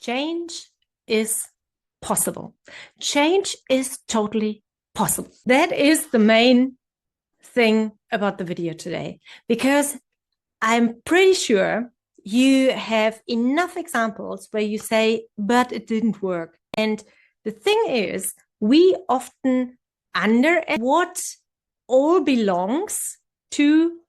change is possible. Change is totally possible. That is the main thing about the video today, because I'm pretty sure you have enough examples where you say, but it didn't work. And the thing is, we often underestimate what all belongs to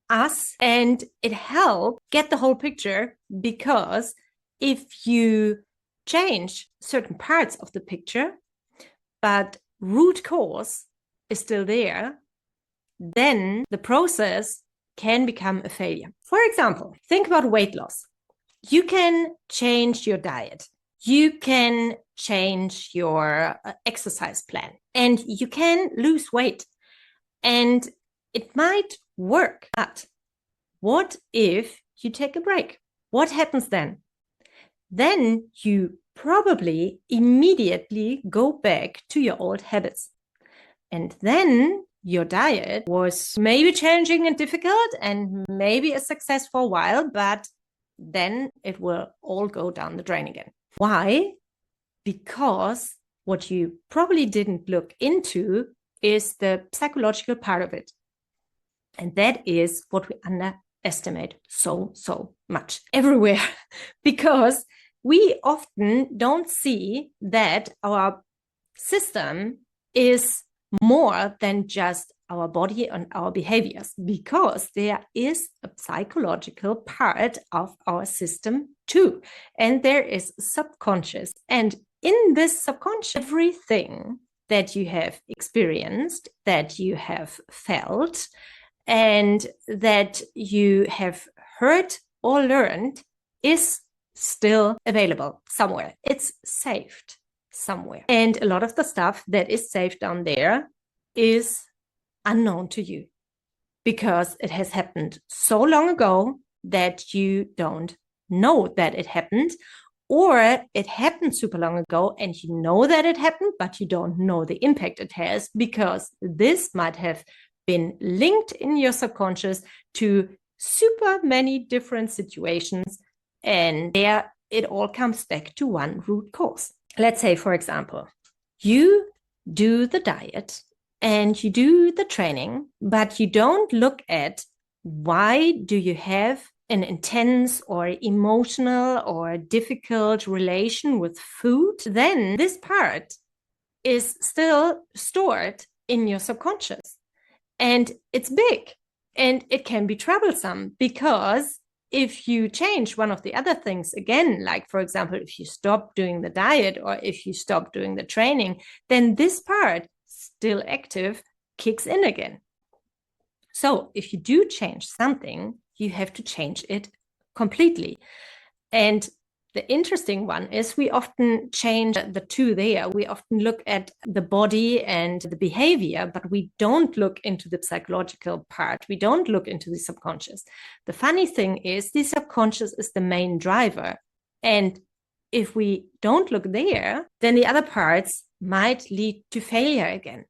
us, and it helps get the whole picture, because if you change certain parts of the picture, but root cause is still there, then the process can become a failure. For example, think about weight loss. You can change your diet. You can change your exercise plan, and you can lose weight, and it might work. But what if you take a break? What happens then? Then you probably immediately go back to your old habits. And then your diet was maybe challenging and difficult and maybe a success for a while, but then it will all go down the drain again. Why? Because what you probably didn't look into is the psychological part of it. And that is what we underestimate so much everywhere, because we often don't see that our system is more than just our body and our behaviors, because there is a psychological part of our system too. And there is subconscious. And in this subconscious, everything that you have experienced, that you have felt, and that you have heard or learned is still available somewhere. It's saved somewhere. And a lot of the stuff that is saved down there is unknown to you, because it has happened so long ago that you don't know that it happened, or it happened super long ago and you know that it happened, but you don't know the impact it has, because this might have been linked in your subconscious to super many different situations, and there it all comes back to one root cause. Let's say, for example, you do the diet and you do the training, but you don't look at why do you have an intense or emotional or difficult relation with food. Then this part is still stored in your subconscious, and it's big, and it can be troublesome, because if you change one of the other things again, like, for example, if you stop doing the diet or if you stop doing the training, then this part, still active, kicks in again. So if you do change something, you have to change it completely. And the interesting one is we often change the two there. We often look at the body and the behavior, but we don't look into the psychological part. We don't look into the subconscious. The funny thing is the subconscious is the main driver. And if we don't look there, then the other parts might lead to failure again.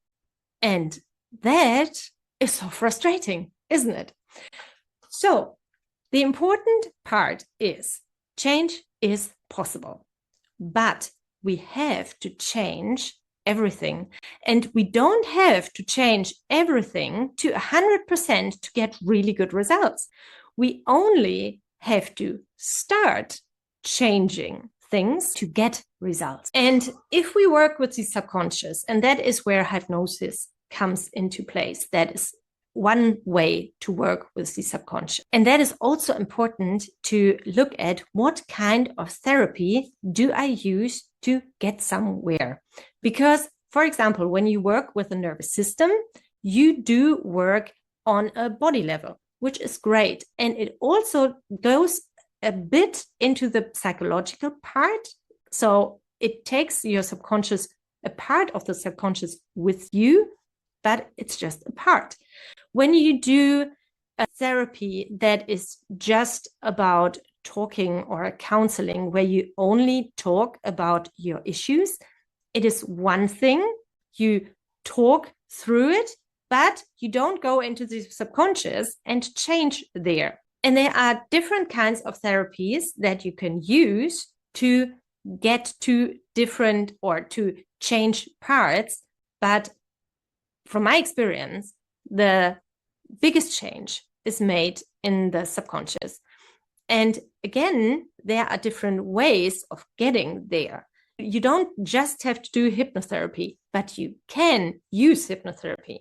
And that is so frustrating, isn't it? So the important part is change is possible, but we have to change everything. And we don't have to change everything to 100% to get really good results. We only have to start changing things to get results. And if we work with the subconscious, and that is where hypnosis comes into place, that is one way to work with the subconscious. And that is also important to look at what kind of therapy do I use to get somewhere. Because, for example, when you work with the nervous system, you do work on a body level, which is great. And it also goes a bit into the psychological part. So it takes your subconscious, a part of the subconscious with you, but it's just a part. When you do a therapy that is just about talking or counseling, where you only talk about your issues, it is one thing. You talk through it, but you don't go into the subconscious and change there. And there are different kinds of therapies that you can use to get to different or to change parts. But from my experience, the biggest change is made in the subconscious. And again, there are different ways of getting there. You don't just have to do hypnotherapy, but you can use hypnotherapy.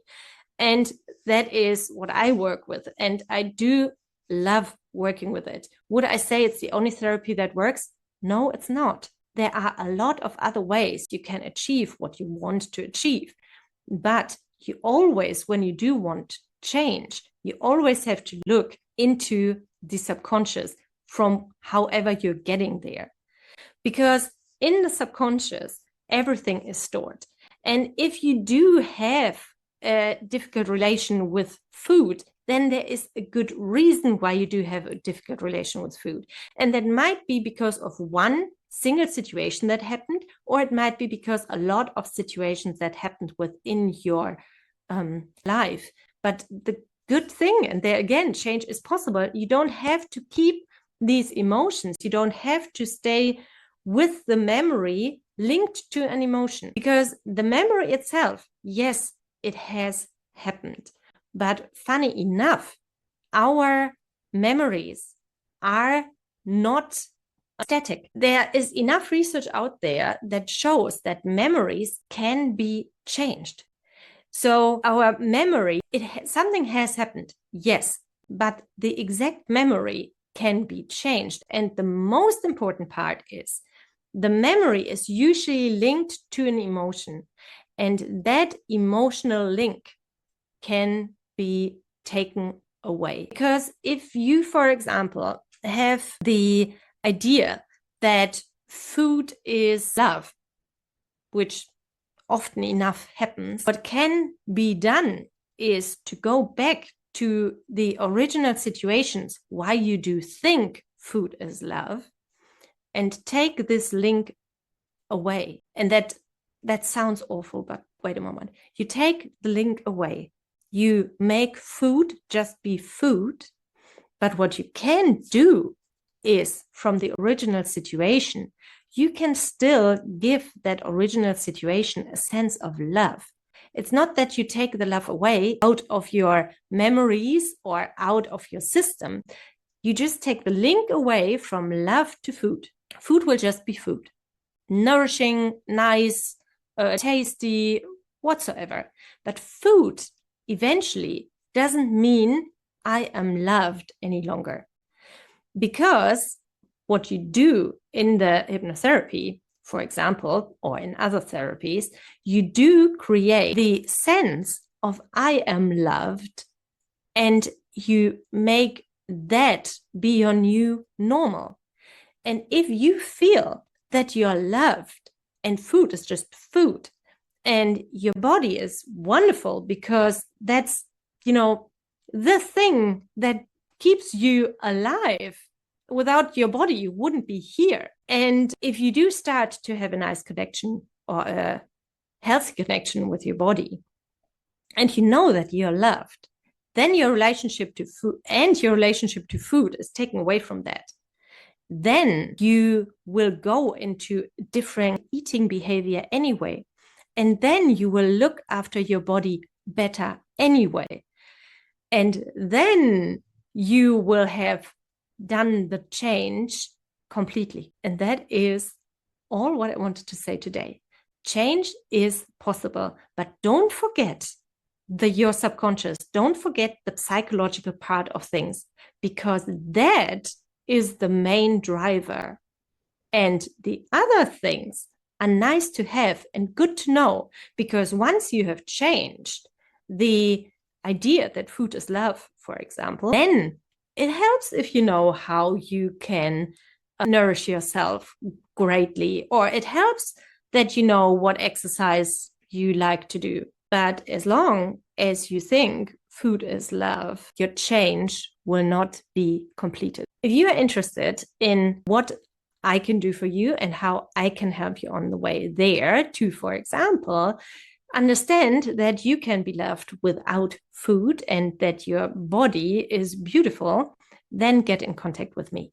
And that is what I work with. And I do love working with it. Would I say it's the only therapy that works? No, it's not. There are a lot of other ways you can achieve what you want to achieve. But you always, when you do want change, you always have to look into the subconscious from however you're getting there. Because in the subconscious, everything is stored. And if you do have a difficult relation with food, then there is a good reason why you do have a difficult relation with food. And that might be because of one single situation that happened, or it might be because a lot of situations that happened within your life. But the good thing, and there again, change is possible. You don't have to keep these emotions. You don't have to stay with the memory linked to an emotion, because the memory itself, yes, it has happened. But funny enough, our memories are not static. There is enough research out there that shows that memories can be changed. So our memory, something has happened, yes, but the exact memory can be changed. And the most important part is the memory is usually linked to an emotion, and that emotional link can be taken away. Because if you, for example, have the idea that food is love, which often enough happens, what can be done is to go back to the original situations why you do think food is love and take this link away. And that sounds awful, but wait a moment. You take the link away. You make food just be food. But what you can do is, from the original situation, you can still give that original situation a sense of love. It's not that you take the love away out of your memories or out of your system. You just take the link away from love to food. Food will just be food. Nourishing, nice, tasty, whatsoever. But food eventually doesn't mean I am loved any longer. Because what you do in the hypnotherapy, for example, or in other therapies, you do create the sense of I am loved, and you make that be your new normal. And if you feel that you're loved and food is just food and your body is wonderful because that's, the thing that keeps you alive. Without your body, you wouldn't be here. And if you do start to have a nice connection or a healthy connection with your body, and you know that you're loved, then your relationship to food is taken away from that. Then you will go into different eating behavior anyway. And then you will look after your body better anyway. And then you will have done the change completely. And that is all what I wanted to say today. Change is possible, but don't forget your subconscious. Don't forget the psychological part of things, because that is the main driver. And the other things are nice to have and good to know, because once you have changed the idea that food is love, for example, then it helps if you know how you can nourish yourself greatly, or it helps that you know what exercise you like to do. But as long as you think food is love, your change will not be completed. If you are interested in what I can do for you and how I can help you on the way there to, for example, understand that you can be loved without food and that your body is beautiful, then get in contact with me.